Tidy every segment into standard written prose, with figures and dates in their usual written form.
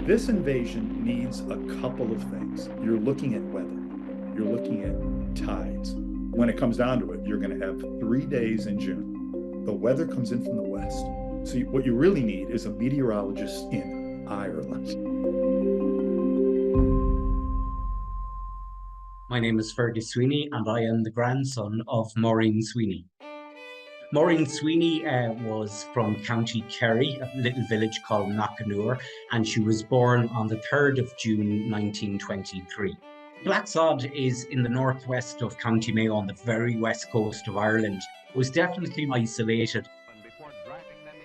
This invasion needs a couple of things. You're looking at weather. You're looking at tides. When it comes down to it, you're going to have 3 days in June. The weather comes in from the west. So what you really need is a meteorologist in Ireland. My name is Fergus Sweeney, and I am the grandson of Maureen Sweeney. Maureen Sweeney was from County Kerry, a little village called Knockanure, and she was born on the 3rd of June 1923. Blacksod is in the northwest of County Mayo on the very west coast of Ireland. It was definitely isolated.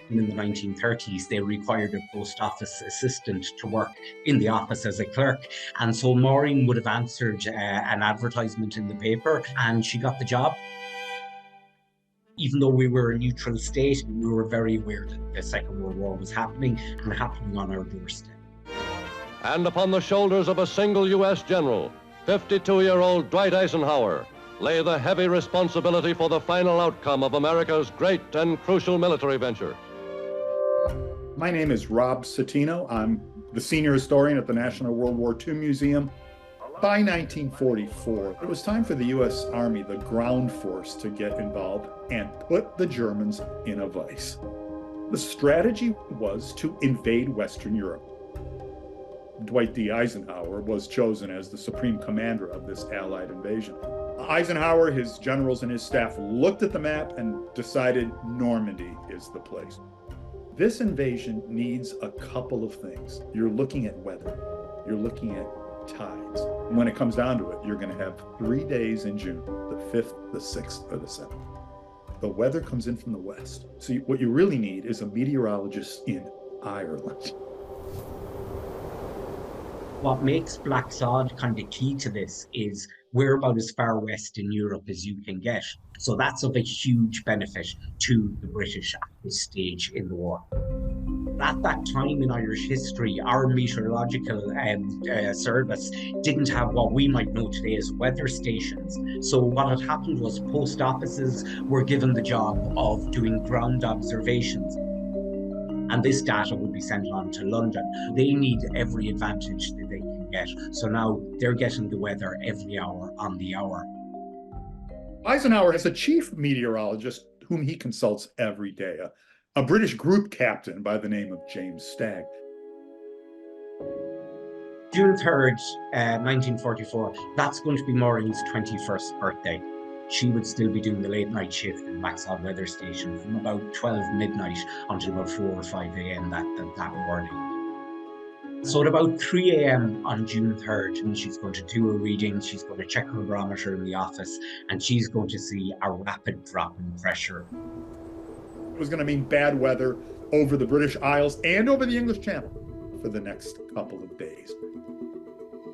In the 1930s, they required a post office assistant to work in the office as a clerk. And so Maureen would have answered an advertisement in the paper, and she got the job. Even though we were a neutral state, we were very aware that the Second World War was happening and happening on our doorstep. And upon the shoulders of a single U.S. general, 52-year-old Dwight Eisenhower, lay the heavy responsibility for the final outcome of America's great and crucial military venture. My name is Rob Citino. I'm the senior historian at the National World War II Museum. By 1944, it was time for the U.S. Army, the ground force, to get involved and put the Germans in a vice. The strategy was to invade Western Europe. Dwight D. Eisenhower was chosen as the supreme commander of this Allied invasion. Eisenhower, his generals, and his staff looked at the map and decided Normandy is the place. This invasion needs a couple of things. You're looking at weather. You're looking at tides. When it comes down to it, you're going to have 3 days in June, the 5th, the 6th, or the 7th. The weather comes in from the west. So what you really need is a meteorologist in Ireland. What makes Blacksod kind of key to this is we're about as far west in Europe as you can get. So that's of a huge benefit to the British at this stage in the war. At that time in Irish history, our meteorological service didn't have what we might know today as weather stations. So what had happened was post offices were given the job of doing ground observations. And this data would be sent on to London. They need every advantage that they can get. So now they're getting the weather every hour on the hour. Eisenhower has a chief meteorologist whom he consults every day, a British group captain by the name of James Stagg. June 3rd, 1944, that's going to be Maureen's 21st birthday. She would still be doing the late night shift in Blacksod weather station from about 12 midnight until about 4 or 5 a.m. that morning. So at about 3 a.m. on June 3rd, she's going to do a reading, she's going to check her barometer in the office, and she's going to see a rapid drop in pressure. It was going to mean bad weather over the British Isles and over the English Channel for the next couple of days.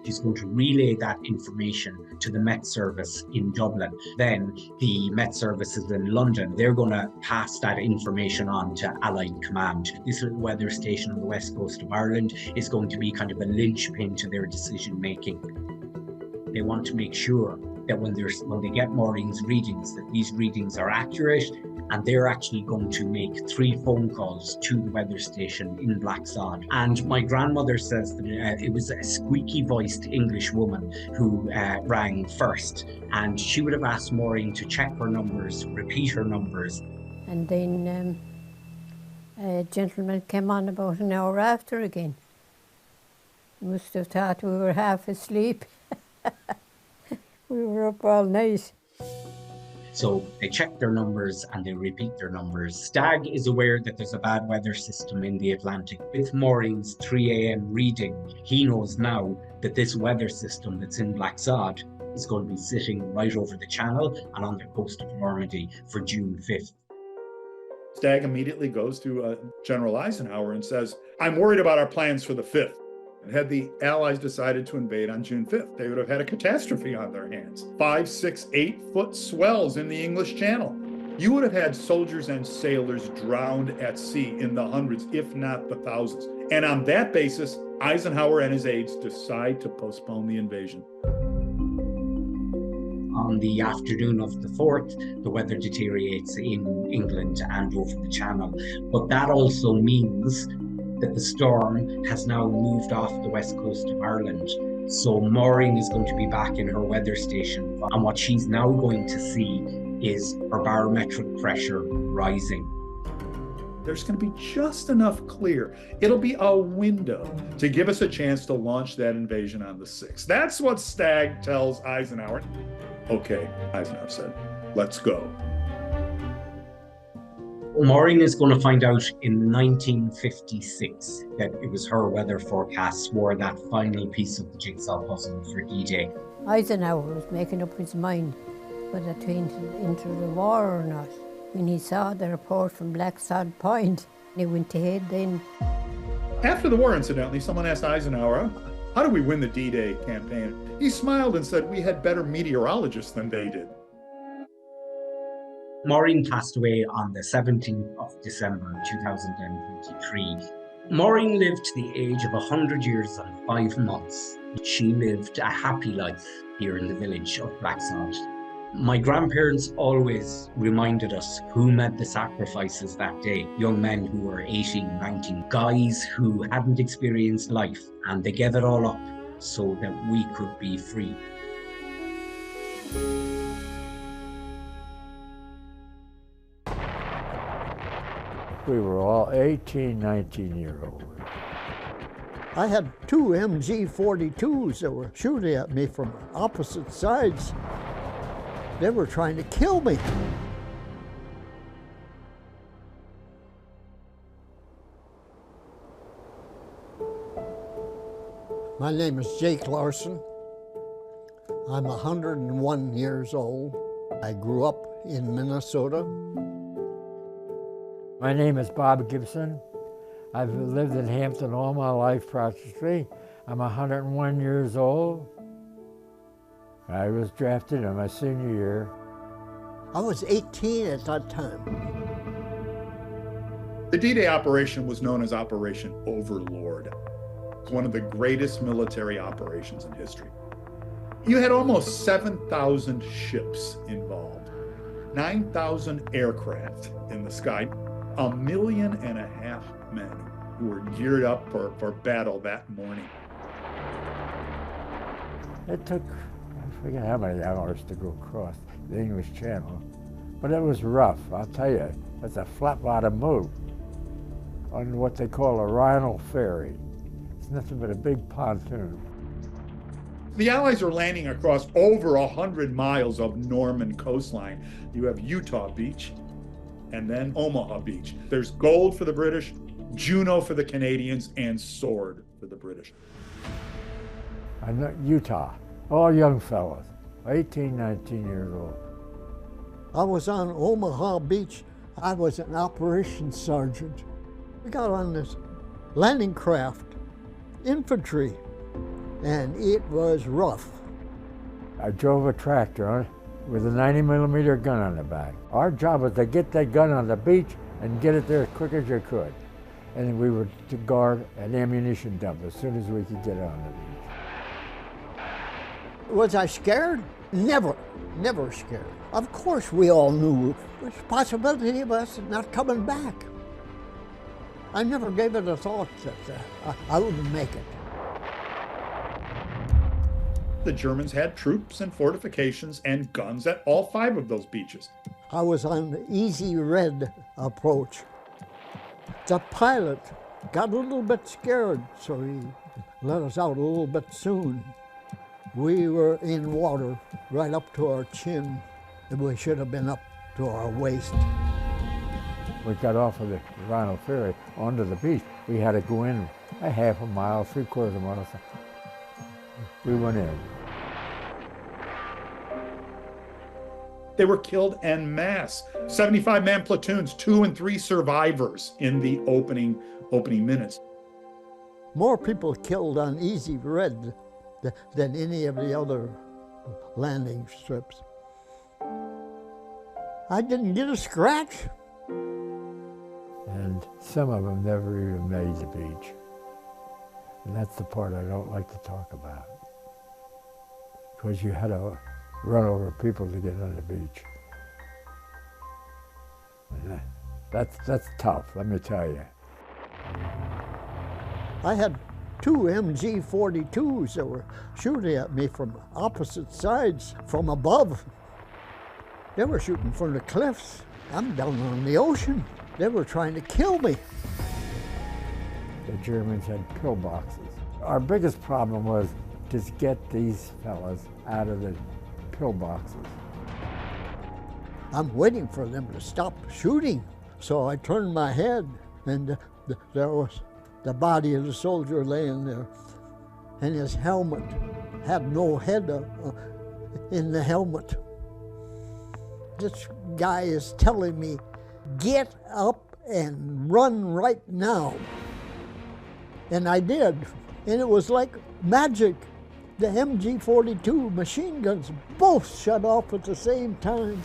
She's going to relay that information to the Met Service in Dublin. Then the Met Services in London, they're going to pass that information on to Allied Command. This little weather station on the west coast of Ireland is going to be kind of a linchpin to their decision making. They want to make sure that when they get Maureen's readings, that these readings are accurate, and they're actually going to make 3 phone calls to the weather station in Blacksod. And my grandmother says that it was a squeaky-voiced English woman who rang first, and she would have asked Maureen to check her numbers, repeat her numbers. And then a gentleman came on about an hour after again. Must have thought we were half asleep. We were up all night. So they check their numbers and they repeat their numbers. Stagg is aware that there's a bad weather system in the Atlantic. With Maureen's 3 a.m. reading, he knows now that this weather system that's in Blacksod is going to be sitting right over the channel and on the coast of Normandy for June 5th. Stagg immediately goes to General Eisenhower and says, "I'm worried about our plans for the 5th. Had the Allies decided to invade on June 5th, they would have had a catastrophe on their hands. 5, 6, 8-foot swells in the English Channel. You would have had soldiers and sailors drowned at sea in the hundreds, if not the thousands. And on that basis, Eisenhower and his aides decide to postpone the invasion." On the afternoon of the 4th, the weather deteriorates in England and over the Channel. But that also means that the storm has now moved off the west coast of Ireland. So Maureen is going to be back in her weather station, and what she's now going to see is her barometric pressure rising. There's going to be just enough clear. It'll be a window to give us a chance to launch that invasion on the 6th. That's what Stagg tells Eisenhower. Okay, Eisenhower said, let's go. Maureen is going to find out in 1956 that it was her weather forecasts were that final piece of the jigsaw puzzle for D-Day. Eisenhower was making up his mind whether to enter the war or not. When he saw the report from Black Sod Point, he went ahead then. After the war, incidentally, someone asked Eisenhower, how do we win the D-Day campaign? He smiled and said, we had better meteorologists than they did. Maureen passed away on the 17th of December 2023. Maureen lived to the age of 100 years and 5 months. She lived a happy life here in the village of Blacksod. My grandparents always reminded us who made the sacrifices that day. Young men who were 18, 19, guys who hadn't experienced life, and they gave it all up so that we could be free. We were all 18, 19-year-olds. I had 2 MG-42s that were shooting at me from opposite sides. They were trying to kill me. My name is Jake Larson. I'm 101 years old. I grew up in Minnesota. My name is Bob Gibson. I've lived in Hampton all my life practically. I'm 101 years old. I was drafted in my senior year. I was 18 at that time. The D-Day operation was known as Operation Overlord. It's one of the greatest military operations in history. You had almost 7,000 ships involved, 9,000 aircraft in the sky, 1.5 million men who were geared up for battle that morning. It took, I forget how many hours to go across the English Channel, but it was rough, I'll tell you. It's a flat bottom boat on what they call a Rhinal ferry. It's nothing but a big pontoon. The Allies are landing across over 100 miles of Norman coastline. You have Utah Beach and then Omaha Beach. There's Gold for the British, Juno for the Canadians, and Sword for the British. I know Utah, all young fellas, 18, 19 years old. I was on Omaha Beach. I was an operations sergeant. We got on this landing craft, infantry, and it was rough. I drove a tractor on it with a 90mm gun on the back. Our job was to get that gun on the beach and get it there as quick as you could. And we were to guard an ammunition dump as soon as we could get on the beach. Was I scared? Never, never scared. Of course we all knew there's a possibility of us not coming back. I never gave it a thought that I wouldn't make it. The Germans had troops and fortifications and guns at all 5 of those beaches. I was on the easy red approach. The pilot got a little bit scared, so he let us out a little bit soon. We were in water right up to our chin, and we should have been up to our waist. We got off of the Rhinal ferry onto the beach. We had to go in a half a mile, 3/4 mile. We went in. They were killed en masse. 75-man platoons, 2 and 3 survivors in the opening minutes. More people killed on Easy Red than any of the other landing strips. I didn't get a scratch. And some of them never even made the beach. And that's the part I don't like to talk about. Because you had to run over people to get on the beach. And that's tough, let me tell you. I had two MG-42s that were shooting at me from opposite sides, from above. They were shooting from the cliffs. I'm down on the ocean. They were trying to kill me. The Germans had pillboxes. Our biggest problem was to get these fellas out of the pillboxes. I'm waiting for them to stop shooting. So I turned my head, and there was the body of the soldier laying there, and his helmet had no head in the helmet. This guy is telling me, get up and run right now. And I did, and it was like magic. The MG-42 machine guns both shut off at the same time.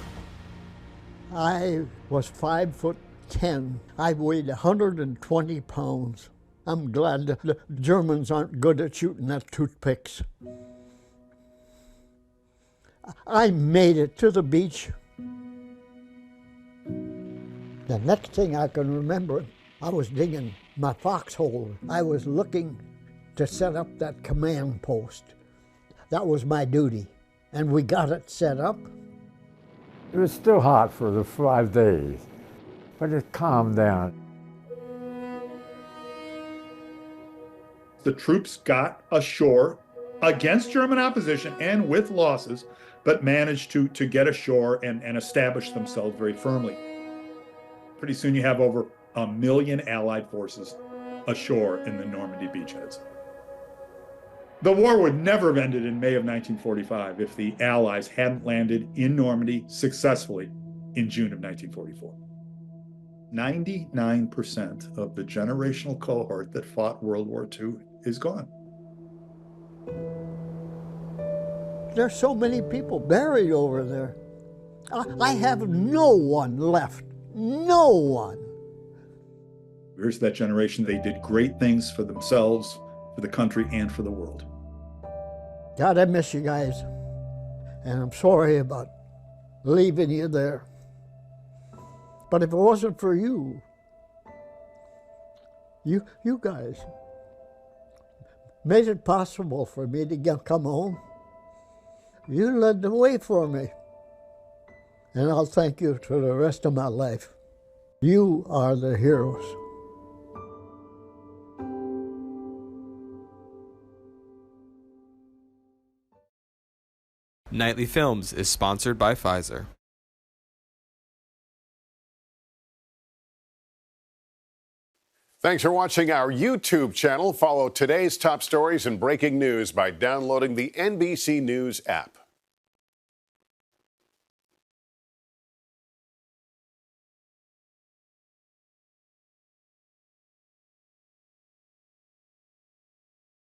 I was 5'10". I weighed 120 pounds. I'm glad the Germans aren't good at shooting at toothpicks. I made it to the beach. The next thing I can remember, I was digging my foxhole. I was looking to set up that command post. That was my duty, and we got it set up. It was still hot for the 5 days, but it calmed down. The troops got ashore against German opposition and with losses, but managed to get ashore and establish themselves very firmly. Pretty soon you have over 1 million Allied forces ashore in the Normandy beachheads. The war would never have ended in May of 1945 if the Allies hadn't landed in Normandy successfully in June of 1944. 99% of the generational cohort that fought World War II is gone. There's so many people buried over there. I have no one left. No one. Here's that generation. They did great things for themselves, for the country, and for the world. God, I miss you guys. And I'm sorry about leaving you there. But if it wasn't for you guys made it possible for me to come home. You led the way for me. And I'll thank you for the rest of my life. You are the heroes. Nightly Films is sponsored by Pfizer. Thanks for watching our YouTube channel. Follow today's top stories and breaking news by downloading the NBC News app.